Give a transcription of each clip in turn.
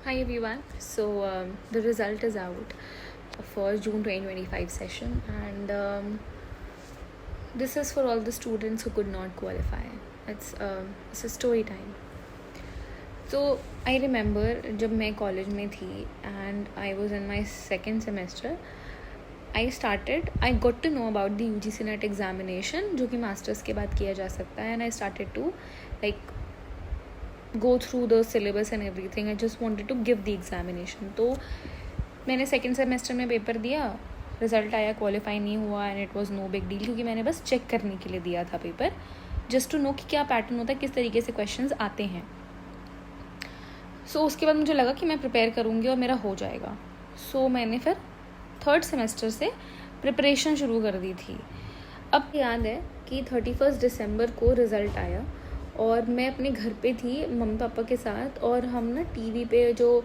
Hi everyone. The result is out for June 2025 session, and this is for all the students who could not qualify. It's a story time. So I remember जब मैं college में थी and I was in my second semester, I got to know about the UGC NET examination जो कि masters के बाद किया जा सकता है, and I started to like go through the syllabus and everything. I just wanted to give the examination. तो मैंने सेकेंड सेमेस्टर में पेपर दिया, रिज़ल्ट आया, क्वालिफाई नहीं हुआ and it was no big deal, क्योंकि मैंने बस चेक करने के लिए दिया था पेपर, जस्ट टू नो कि क्या पैटर्न होता है, किस तरीके से क्वेश्चंस आते हैं. उसके बाद मुझे लगा कि मैं प्रिपेयर करूँगी और मेरा हो जाएगा. मैंने फिर थर्ड सेमेस्टर से प्रिपरेशन शुरू कर दी थी. अब याद है कि 31 दिसंबर को रिज़ल्ट आया और मैं अपने घर पे थी मम्मी पापा के साथ, और हम ना टीवी पे जो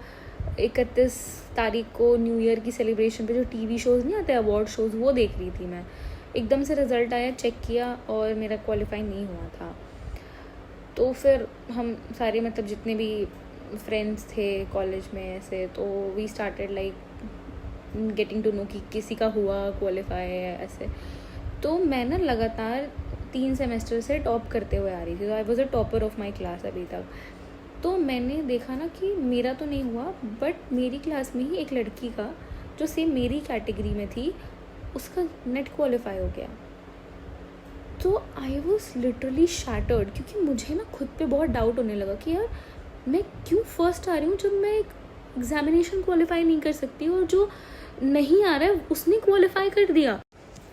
31 तारीख को न्यू ईयर की सेलिब्रेशन पे जो टीवी शोज़ नहीं आते, अवार्ड शोज़, वो देख रही थी मैं. एकदम से रिज़ल्ट आया, चेक किया और मेरा क्वालिफाई नहीं हुआ था. तो फिर हम सारे मतलब जितने भी फ्रेंड्स थे कॉलेज में ऐसे, तो we started like getting to know कि किसी का हुआ क्वालिफाई है ऐसे. तो मैं ना लगातार 3 सेमेस्टर से टॉप करते हुए आ रही थी. तो I was a topper of my class अभी तक. तो मैंने देखा ना कि मेरा तो नहीं हुआ, बट मेरी क्लास में ही एक लड़की का जो सेम मेरी कैटेगरी में थी, उसका नेट क्वालिफाई हो गया. तो आई वॉज लिटरली शैटर्ड, क्योंकि मुझे ना खुद पे बहुत डाउट होने लगा कि यार मैं क्यों फर्स्ट आ रही हूँ जब मैं एक एग्जामिनेशन क्वालिफाई नहीं कर सकती, और जो नहीं आ रहा है उसने क्वालिफाई कर दिया.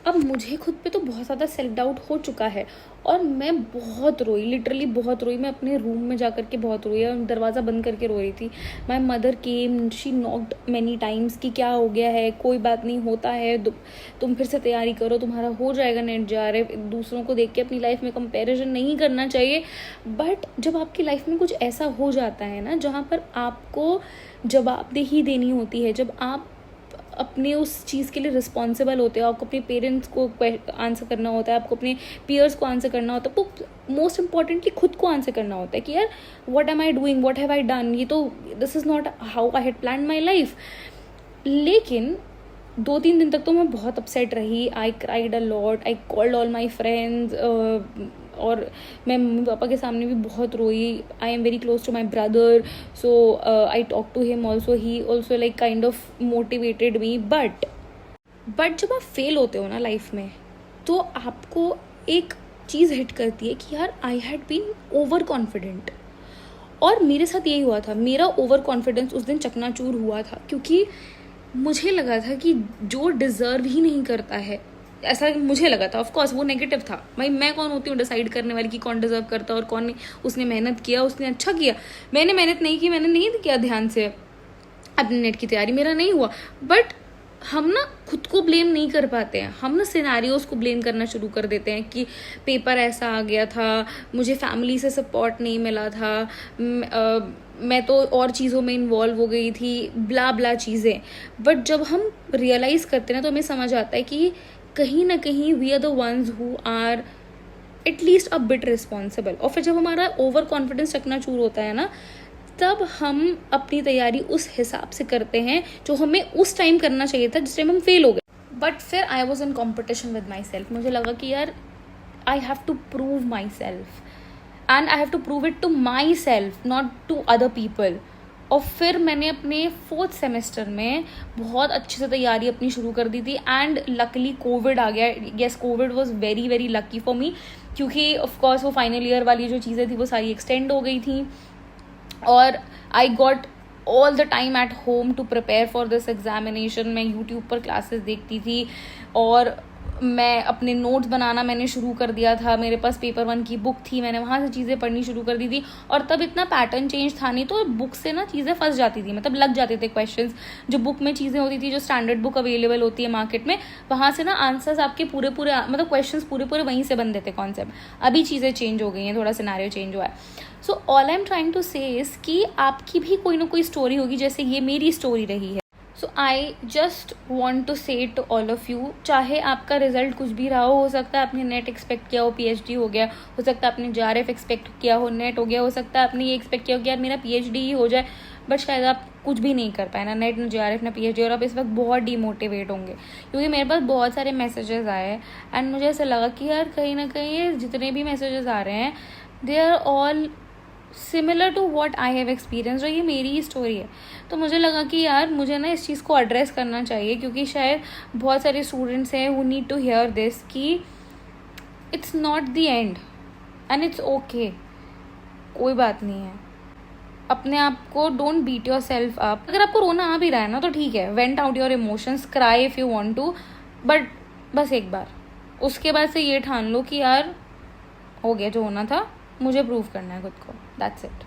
अब मुझे खुद पे तो बहुत ज़्यादा सेल्फ डाउट हो चुका है और मैं बहुत रोई, लिटरली बहुत रोई. मैं अपने रूम में जा कर के बहुत रोई और दरवाज़ा बंद करके रो रही थी. My mother came, she knocked many times कि क्या हो गया है, कोई बात नहीं, होता है, तुम फिर से तैयारी करो, तुम्हारा हो जाएगा नेट जा रहे. दूसरों को देख के अपनी लाइफ में कंपैरिजन नहीं करना चाहिए. बट जब आपकी लाइफ में कुछ ऐसा हो जाता है ना जहाँ पर आपको जवाबदेही देनी होती है, जब आप अपने उस चीज़ के लिए रिस्पॉन्सिबल होते हो, आपको अपने पेरेंट्स को आंसर करना होता है, आपको अपने पीयर्स को आंसर करना होता है, तो मोस्ट इम्पॉर्टेंटली खुद को आंसर करना होता है कि यार what am I doing, what have I done. ये तो this is not how I had plan my life. लेकिन 2-3 दिन तक तो मैं बहुत अपसेट रही. I cried a lot, I called all my friends, और मैं मम्मी पापा के सामने भी बहुत रोई. I am very close to my brother, so I talk to him also, he also like kind of motivated me. But जब आप फेल होते हो ना लाइफ में, तो आपको एक चीज़ हिट करती है कि यार I had been overconfident. और मेरे साथ यही हुआ था, मेरा ओवर कॉन्फिडेंस उस दिन चकनाचूर हुआ था, क्योंकि मुझे लगा था कि जो डिज़र्व ही नहीं करता है, ऐसा मुझे लगा था. ऑफ कोर्स वो नेगेटिव था. भाई मैं कौन होती हूँ डिसाइड करने वाली कि कौन डिजर्व करता है और कौन नहीं. उसने मेहनत किया, उसने अच्छा किया. मैंने मेहनत नहीं की, मैंने नहीं किया ध्यान से अपने नेट की तैयारी, मेरा नहीं हुआ. बट हम ना खुद को ब्लेम नहीं कर पाते हैं, हम ना सिनेरियोज को ब्लेम करना शुरू कर देते हैं कि पेपर ऐसा आ गया था, मुझे फैमिली से सपोर्ट नहीं मिला था, मैं तो और चीज़ों में इन्वॉल्व हो गई थी, ब्ला ब्ला चीज़ें. बट जब हम रियलाइज़ करते हैं ना, तो हमें समझ आता है कि कहीं ना कहीं we are the ones who are at least a bit responsible. और फिर जब हमारा ओवर कॉन्फिडेंस चकनाचूर होता है ना, तब हम अपनी तैयारी उस हिसाब से करते हैं जो हमें उस टाइम करना चाहिए था जिस टाइम हम फेल हो गए. बट फिर I was in competition with myself. मुझे लगा कि यार I have to prove myself, and I have to prove it to myself, not to other people. और फिर मैंने अपने 4th सेमेस्टर में बहुत अच्छे से तैयारी अपनी शुरू कर दी थी. एंड लकली कोविड आ गया. Yes, Covid was very very lucky for me, क्योंकि ऑफकोर्स वो फाइनल ईयर वाली जो चीज़ें थी वो सारी एक्सटेंड हो गई थी, और I got all the time at home to prepare for this examination. मैं यूट्यूब पर क्लासेस देखती थी और मैं अपने नोट्स बनाना मैंने शुरू कर दिया था. मेरे पास पेपर 1 की बुक थी, मैंने वहाँ से चीज़ें पढ़नी शुरू कर दी थी. और तब इतना पैटर्न चेंज था नहीं, तो बुक से ना चीज़ें फंस जाती थी, मतलब लग जाते थे क्वेश्चंस. जो बुक में चीज़ें होती थी, जो स्टैंडर्ड बुक अवेलेबल होती है मार्केट में, वहाँ से ना आंसर्स आपके पूरे मतलब क्वेश्चंस पूरे वहीं से बनते थे, कॉन्सेप्ट. अभी चीज़ें चेंज हो गई हैं, थोड़ा सिनेरियो चेंज हुआ है. So all I am trying to say is कि आपकी भी कोई ना कोई स्टोरी होगी, जैसे ये मेरी स्टोरी रही है. सो आई जस्ट वॉन्ट टू से टू ऑल ऑफ यू, चाहे आपका रिजल्ट कुछ भी रहा हो सकता है आपने नेट एक्सपेक्ट किया हो, PhD हो गया, हो सकता है आपने JRF एक्सपेक्ट किया हो, नेट हो गया, हो सकता है आपने ये एक्सपेक्ट किया हो कि यार मेरा PhD ही हो जाए. बट शायद आप कुछ भी नहीं कर पाए, ना नेट, ना JRF, ना PhD, और आप इस वक्त बहुत डीमोटिवेट होंगे क्योंकि मेरे पास बहुत सारे मैसेजेस आए एंड मुझे ऐसा लगा कि यार कहीं ना कहीं ये जितने भी मैसेजेस आ रहे हैं they are all similar to what I have experience, और ये मेरी ही स्टोरी है। तो मुझे लगा कि यार मुझे ना इस चीज़ को एड्रेस करना चाहिए क्योंकि शायद बहुत सारे स्टूडेंट्स हैं who need to hear this कि it's not the end and it's okay, कोई बात नहीं है। अपने आप को don't beat yourself up. अगर आपको रोना आ भी रहा है ना तो ठीक है, vent out your emotions, cry if you want to, but बस एक बार, उसके बाद से ये ठान लो कि यार हो गया जो होना था, मुझे प्रूव करना है खुद को, दैट्स इट।